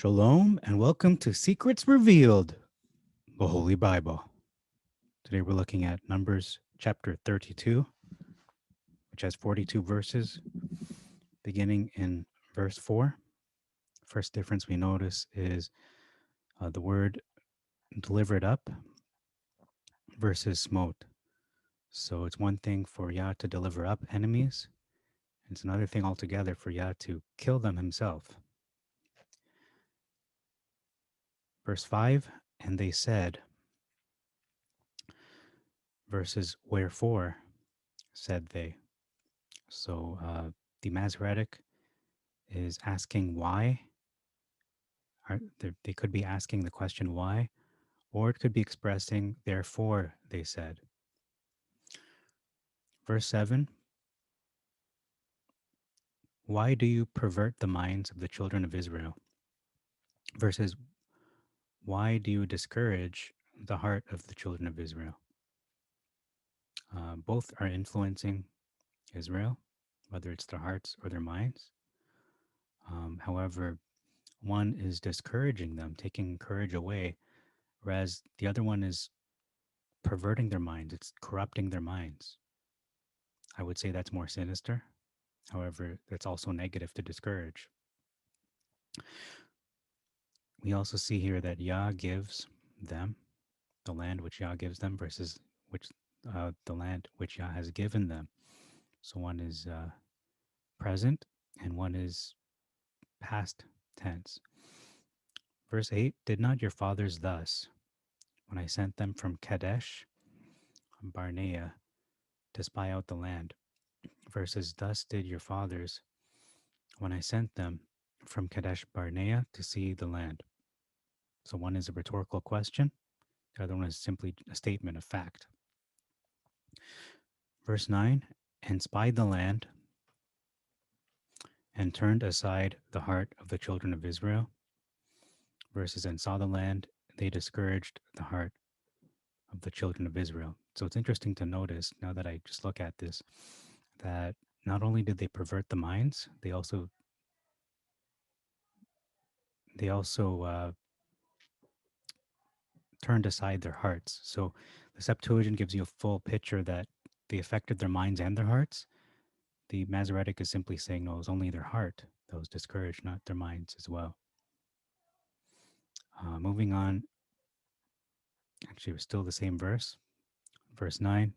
Shalom and welcome to Secrets Revealed, the Holy Bible. Today we're looking at Numbers chapter 32, which has 42 verses, beginning in verse 4. First difference we notice is the word delivered up versus smote. So it's one thing for Yah to deliver up enemies, and it's another thing altogether for Yah to kill them himself. Verse 5, and they said, versus wherefore, said they. So the Masoretic is asking why. They could be asking the question why, or it could be expressing therefore, they said. Verse 7, why do you pervert the minds of the children of Israel? Versus, why do you discourage the heart of the children of Israel? Both are influencing Israel, whether it's their hearts or their minds. However, one is discouraging them, taking courage away, whereas the other one is perverting their minds. It's corrupting their minds. I would say that's more sinister. However, that's also negative to discourage. We also see here that Yah gives them the land which Yah gives them versus the land which Yah has given them. So one is present and one is past tense. Verse 8, did not your fathers thus, when I sent them from Kadesh, Barnea, to spy out the land, versus thus did your fathers when I sent them from Kadeshbarneaüº to see the land. So one is a rhetorical question, the other one is simply a statement of fact. Verse 9, and spied the land and turned aside the heart of the children of Israel, versus and saw the land, they discouraged the heart of the children of Israel. So it's interesting to notice, now that I just look at this, that not only did they pervert the minds, they also turned aside their hearts. So the Septuagint gives you a full picture that they affected their minds and their hearts. The Masoretic is simply saying, no, it was only their heart that was discouraged, not their minds as well. Moving on, actually, it was still the same verse, verse 9.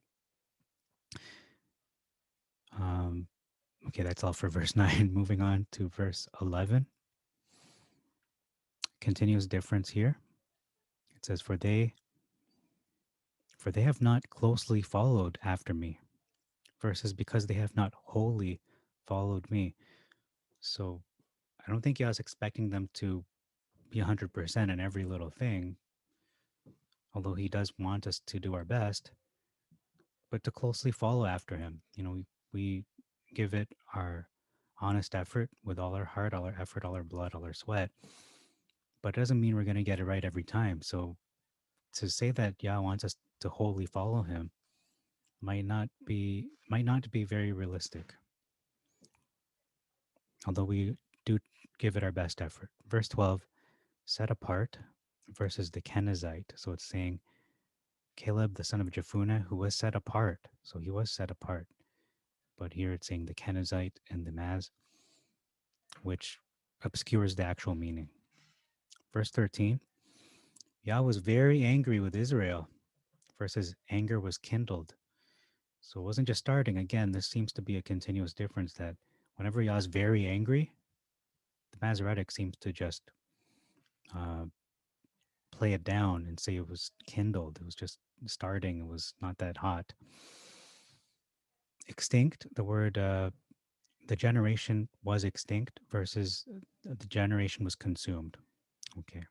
Okay, that's all for verse 9. Moving on to verse 11. Continuous difference here. It says, for they have not closely followed after me, versus because they have not wholly followed me. So I don't think I was expecting them to be 100% in every little thing, although he does want us to do our best, but to closely follow after him. You know, we give it our honest effort with all our heart, all our effort, all our blood, all our sweat, but it doesn't mean we're going to get it right every time. So to say that Yah wants us to wholly follow him might not be very realistic, although we do give it our best effort. Verse 12, set apart versus the Kenizzite. So it's saying Caleb, the son of Jephunneh, who was set apart. So he was set apart. But here it's saying the Kenizzite and the Maz, which obscures the actual meaning. Verse 13, Yah was very angry with Israel versus anger was kindled. So it wasn't just starting. Again, this seems to be a continuous difference that whenever Yah is very angry, the Masoretic seems to just play it down and say it was kindled. It was just starting. It was not that hot. Extinct, the word, the generation was extinct versus the generation was consumed. Okay.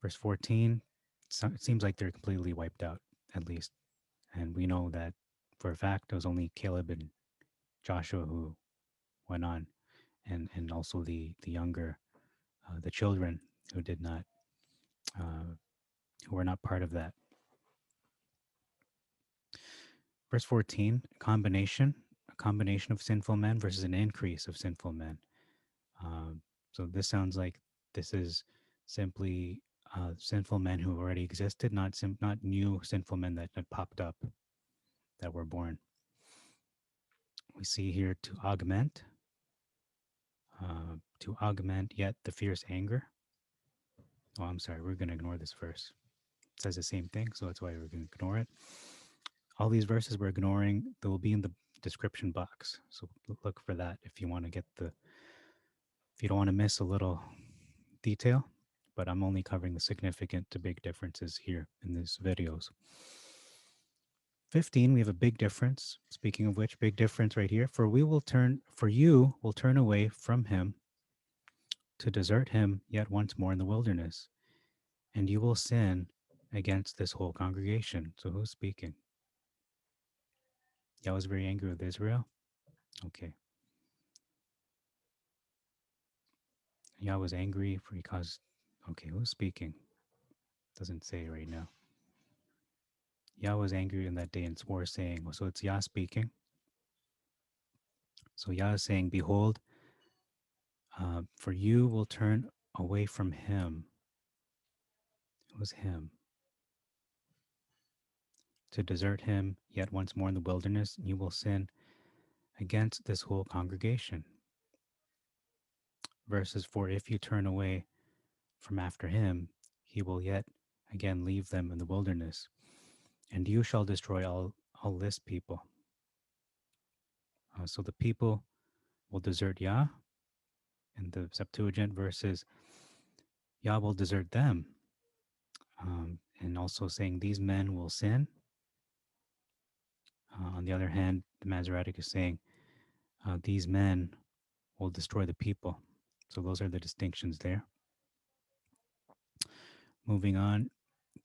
Verse 14, it seems like they're completely wiped out, at least. And we know that for a fact it was only Caleb and Joshua who went on, and also the younger, the children who did not, who were not part of that. Verse 14, a combination of sinful men versus an increase of sinful men. So this sounds like this is simply sinful men who already existed, not new sinful men that had popped up, that were born. We see here to augment yet the fierce anger. Oh, I'm sorry, we're going to ignore this verse. It says the same thing, so that's why we're going to ignore it. All these verses we're ignoring, they will be in the description box. So look for that if you want to if you don't want to miss a little detail, but I'm only covering the significant to big differences here in these videos. 15, we have a big difference. Speaking of which, big difference right here. For you will turn away from him to desert him yet once more in the wilderness, and you will sin against this whole congregation. So who's speaking? Yah was very angry with Israel. Okay. Yah was angry because, okay, who's speaking? Doesn't say right now. Yah was angry in that day and swore, saying, so it's Yah speaking. So Yah is saying, behold, for you will turn away from him. It was him. To desert him yet once more in the wilderness, you will sin against this whole congregation. Verses, for if you turn away from after him, he will yet again leave them in the wilderness, and you shall destroy all this people. So the people will desert Yah. In the Septuagint verses, Yah will desert them. And also saying these men will sin. On the other hand, the Masoretic is saying these men will destroy the people. So those are the distinctions there. Moving on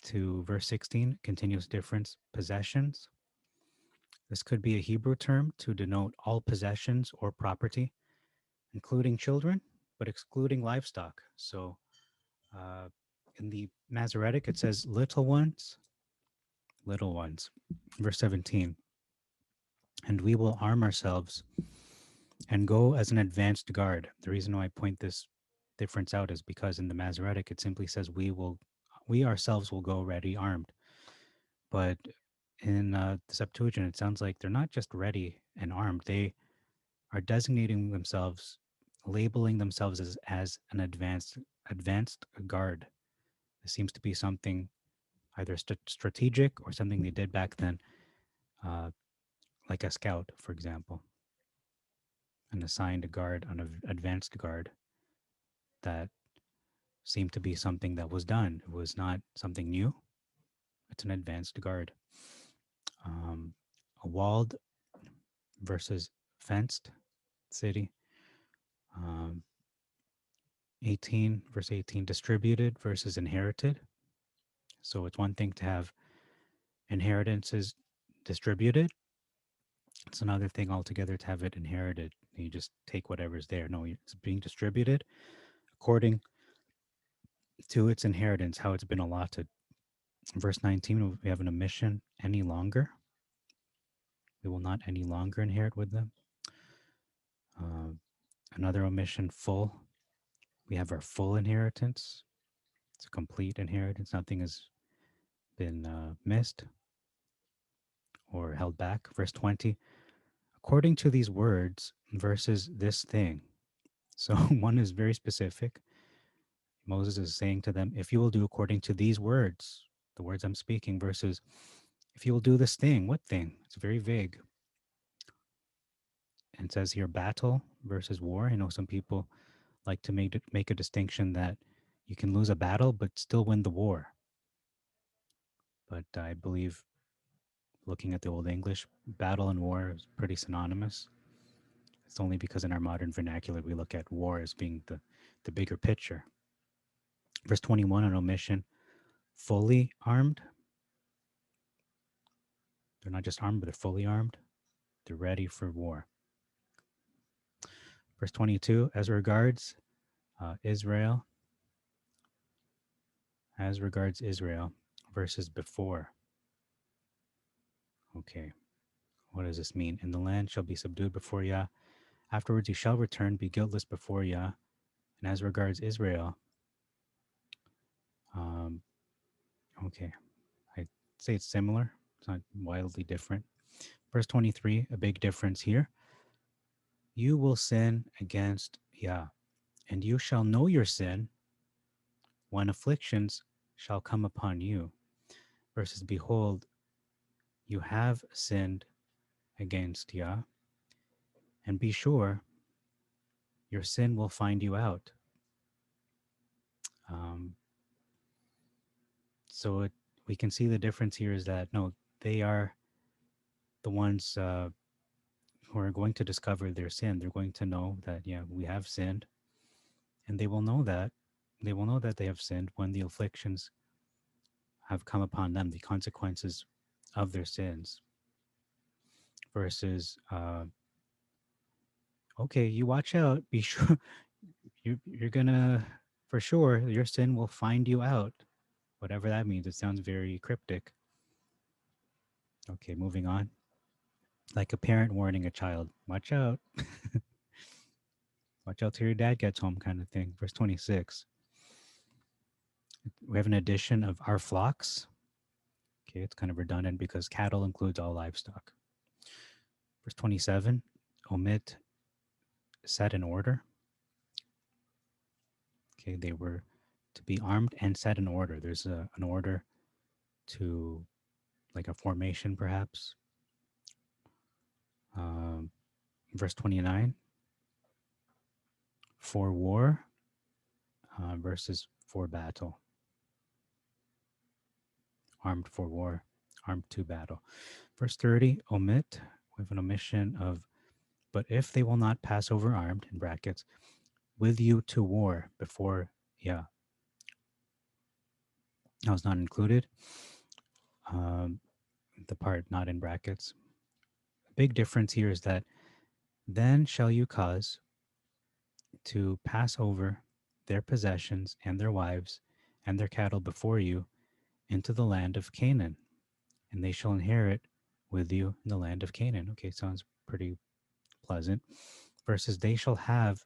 to verse 16, continuous difference, possessions. This could be a Hebrew term to denote all possessions or property, including children, but excluding livestock. So in the Masoretic, it says little ones. Verse 17, and we will arm ourselves and go as an advanced guard. The reason why I point this difference out is because in the Masoretic, it simply says we ourselves will go ready armed. But in the Septuagint, it sounds like they're not just ready and armed. They are designating themselves, labeling themselves as an advanced guard. This seems to be something either strategic or something they did back then, like a scout, for example, an assigned guard, an advanced guard. That seemed to be something that was done. It was not something new. It's an advanced guard. A walled versus fenced city. 18, verse 18, distributed versus inherited. So it's one thing to have inheritances distributed. It's another thing altogether to have it inherited. You just take whatever's there. No, it's being distributed according to its inheritance, how it's been allotted. Verse 19, we have an omission any longer. We will not any longer inherit with them. Another omission, full. We have our full inheritance. It's a complete inheritance. Nothing has been missed or held back. Verse 20, according to these words versus this thing. So one is very specific. Moses is saying to them, if you will do according to these words, the words I'm speaking, versus if you will do this thing, what thing? It's very vague. And it says here battle versus war. I know some people like to make a distinction that you can lose a battle but still win the war. But I believe, looking at the Old English, battle and war is pretty synonymous. It's only because in our modern vernacular we look at war as being the bigger picture. Verse 21, an omission, fully armed. They're not just armed, but they're fully armed. They're ready for war. Verse 22, as regards Israel, versus before. Okay, what does this mean? And the land shall be subdued before Yah. Afterwards you shall return, be guiltless before Yah. And as regards Israel, um, okay, I'd say it's similar. It's not wildly different. Verse 23, a big difference here. You will sin against Yah, and you shall know your sin when afflictions shall come upon you. Versus, behold, you have sinned against Yah, and be sure your sin will find you out. Um, so we can see the difference here is that no, they are the ones who are going to discover their sin. They're going to know that, yeah, we have sinned, and they will know that. They will know that they have sinned when the afflictions have come upon them, the consequences of their sins. Versus, okay, you watch out. Be sure you're gonna, for sure, your sin will find you out. Whatever that means. It sounds very cryptic. Okay, moving on. Like a parent warning a child, watch out. Watch out till your dad gets home, kind of thing. Verse 26. We have an addition of our flocks. Okay, it's kind of redundant because cattle includes all livestock. Verse 27, omit set in order. Okay, they were to be armed and set in order. There's an order to, like a formation, perhaps. Um, verse 29, for war versus for battle. Armed for war, armed to battle. Verse 30, omit. We have an omission of, but if they will not pass over armed, in brackets, with you to war before, yeah, that was not included. Um, the part not in brackets. The big difference here is that then shall you cause to pass over their possessions and their wives and their cattle before you into the land of Canaan, and they shall inherit with you in the land of Canaan. Okay, sounds pretty pleasant. Versus, they shall have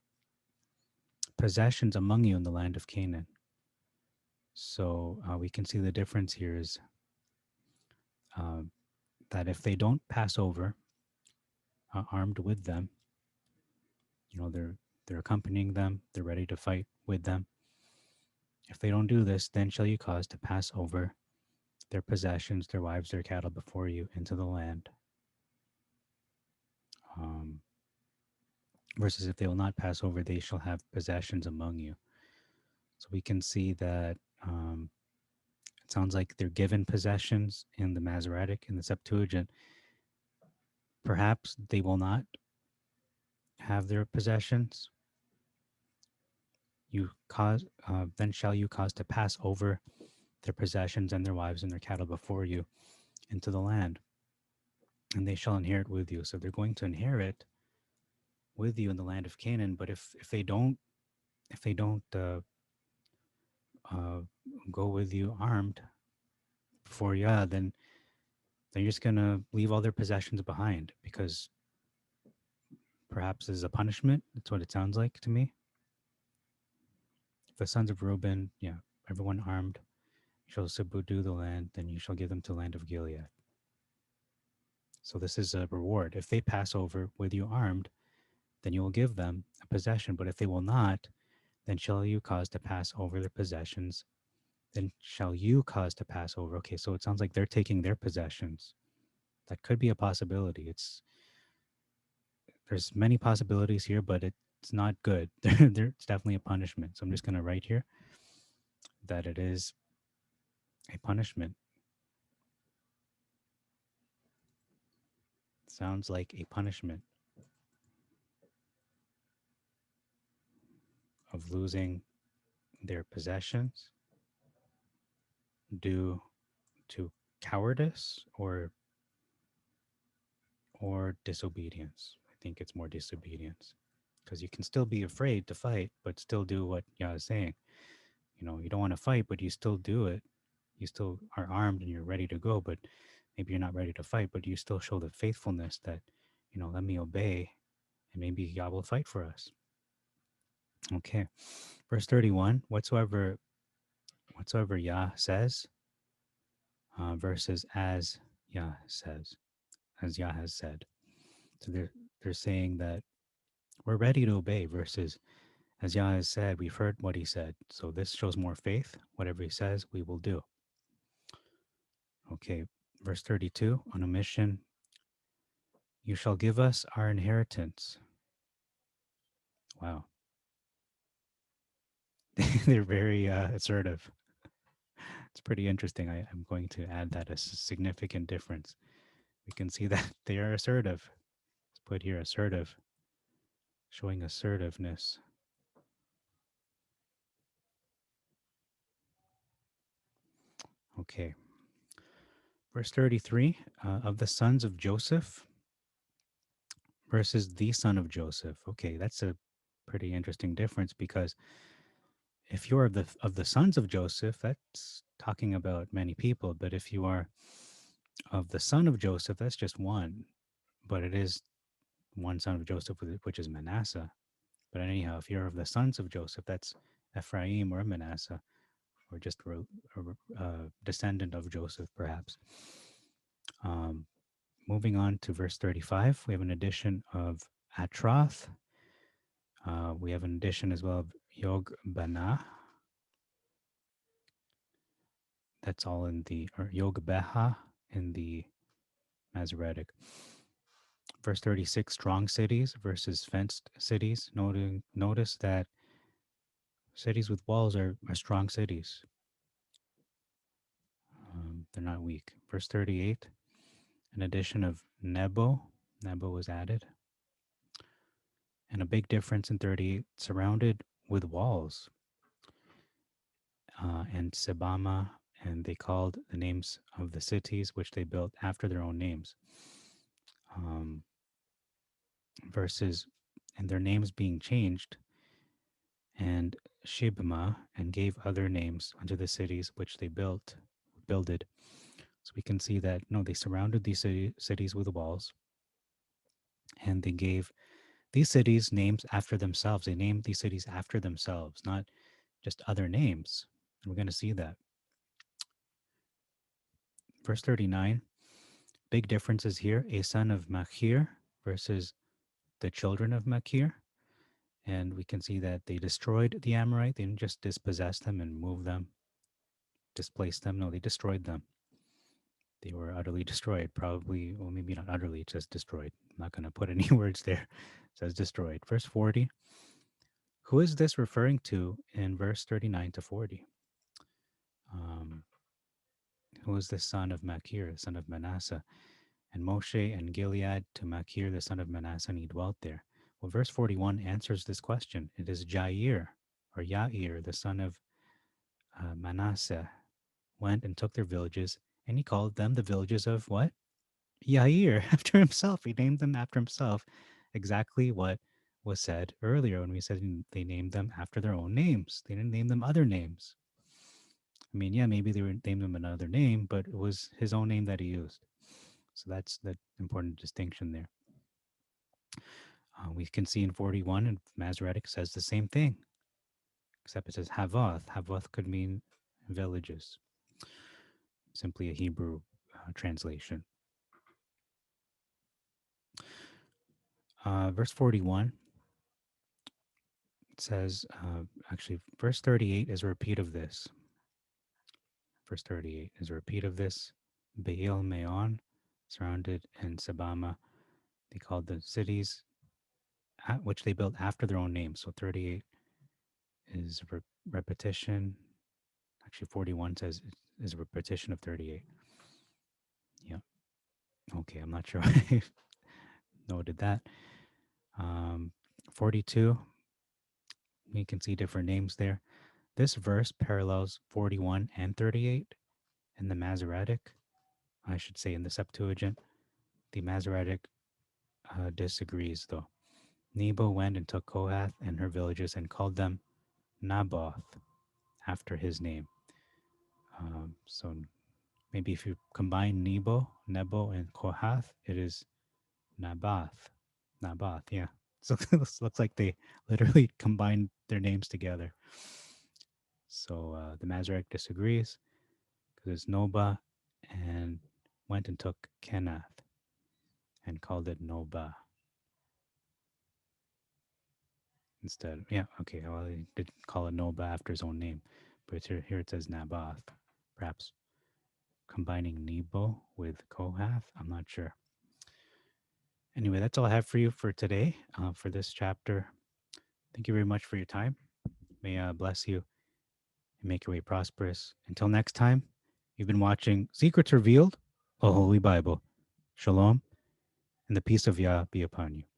possessions among you in the land of Canaan. So we can see the difference here is uh, that if they don't pass over armed with them, they're accompanying them, they're ready to fight with them. If they don't do this, then shall you cause to pass over their possessions, their wives, their cattle before you into the land. Um, versus if they will not pass over, they shall have possessions among you. So we can see that it sounds like they're given possessions in the Masoretic, in the Septuagint. Perhaps they will not have their possessions. You cause, then shall you cause to pass over their possessions and their wives and their cattle before you into the land, and they shall inherit with you. So they're going to inherit with you in the land of Canaan. But if they don't uh, go with you armed before you, then they're just gonna leave all their possessions behind because perhaps as a punishment. That's what it sounds like to me. The sons of Reuben, yeah, everyone armed, shall subdue the land, then you shall give them to the land of Gilead. So this is a reward. If they pass over with you armed, then you will give them a possession. But if they will not, then shall you cause to pass over their possessions. Then shall you cause to pass over. Okay, so it sounds like they're taking their possessions. That could be a possibility. There's many possibilities here, but it's not good. It's definitely a punishment. So I'm just going to write here that it is a punishment. Sounds like a punishment of losing their possessions due to cowardice or disobedience. I think it's more disobedience because you can still be afraid to fight, but still do what Yah is saying. You don't want to fight, but you still do it. You still are armed and you're ready to go, but maybe you're not ready to fight, but you still show the faithfulness that, let me obey and maybe Yah will fight for us. Okay. Verse 31, whatsoever Yah says, versus as Yah says, as Yah has said. So they're saying that we're ready to obey versus as Yah has said, we've heard what he said. So this shows more faith. Whatever he says, we will do. Okay. Verse 32, on a mission, you shall give us our inheritance. Wow. They're very assertive. It's pretty interesting. I'm going to add that as a significant difference. We can see that they are assertive. Let's put here assertive, showing assertiveness. Okay. Verse 33, of the sons of Joseph versus the son of Joseph. Okay, that's a pretty interesting difference because if you're of the sons of Joseph, that's talking about many people. But if you are of the son of Joseph, that's just one. But it is one son of Joseph, which is Manasseh. But anyhow, if you're of the sons of Joseph, that's Ephraim or Manasseh, or just a descendant of Joseph, perhaps. Um, Moving on to verse 35, we have an addition of Atroth. We have an addition as well of Yog-Bana. That's all in the, or Yog-Beha in the Masoretic. Verse 36, strong cities versus fenced cities. Notice that cities with walls are strong cities. They're not weak. Verse 38, an addition of Nebo. Nebo was added. And a big difference in 38, surrounded with walls. And sebama, and they called the names of the cities which they built after their own names. Um, Verses, and their names being changed, and shebama, and gave other names unto the cities which they builded. So we can see that no, they surrounded these cities with walls, and they gave these cities names after themselves. They named these cities after themselves, not just other names. And we're going to see that. Verse 39, big differences here. A son of Machir versus the children of Machir. And we can see that they destroyed the Amorite. They didn't just dispossess them and move them, displace them. No, they destroyed them. They were utterly destroyed. Probably, well, maybe not utterly, just destroyed. I'm not going to put any words there. It says destroyed. Verse 40. Who is this referring to in verse 39 to 40? Um, who is the son of Machir, the son of Manasseh? And Moshe and Gilead to Machir, the son of Manasseh, and he dwelt there. Well, verse 41 answers this question. It is Jair, or Yair, the son of Manasseh, went and took their villages, and he called them the villages of what? Yair, after himself. He named them after himself. Exactly what was said earlier when we said they named them after their own names. They didn't name them other names. I mean, yeah, maybe they would name them another name, but it was his own name that he used. So that's the important distinction there. We can see in 41, and Masoretic says the same thing, except it says Havoth. Havoth could mean villages, simply a Hebrew translation. Verse 41, it says, actually, verse 38 is a repeat of this. Verse 38 is a repeat of this. Baal Meon, surrounded in Sebama. They called the cities which they built after their own names. So 38 is a repetition. Actually, 41 says it is a repetition of 38. Yeah. Okay, I'm not sure I noted that. 42, we can see different names there. This verse parallels 41 and 38 in the Masoretic. I should say in the Septuagint. The Masoretic disagrees, though. Nebo went and took Kohath and her villages and called them Naboth after his name. So maybe if you combine Nebo, and Kohath, it is Naboth. Naboth, yeah. So this looks like they literally combined their names together. So the Masoretic disagrees because it's Noba, and went and took Kenath and called it Noba instead. Yeah, okay. Well, he did call it Noba after his own name, but here it says Nabath. Perhaps combining Nebo with Kohath. I'm not sure. Anyway, that's all I have for you for today, for this chapter. Thank you very much for your time. May I bless you and make your way prosperous. Until next time, you've been watching Secrets Revealed, a Holy Bible. Shalom, and the peace of Yah be upon you.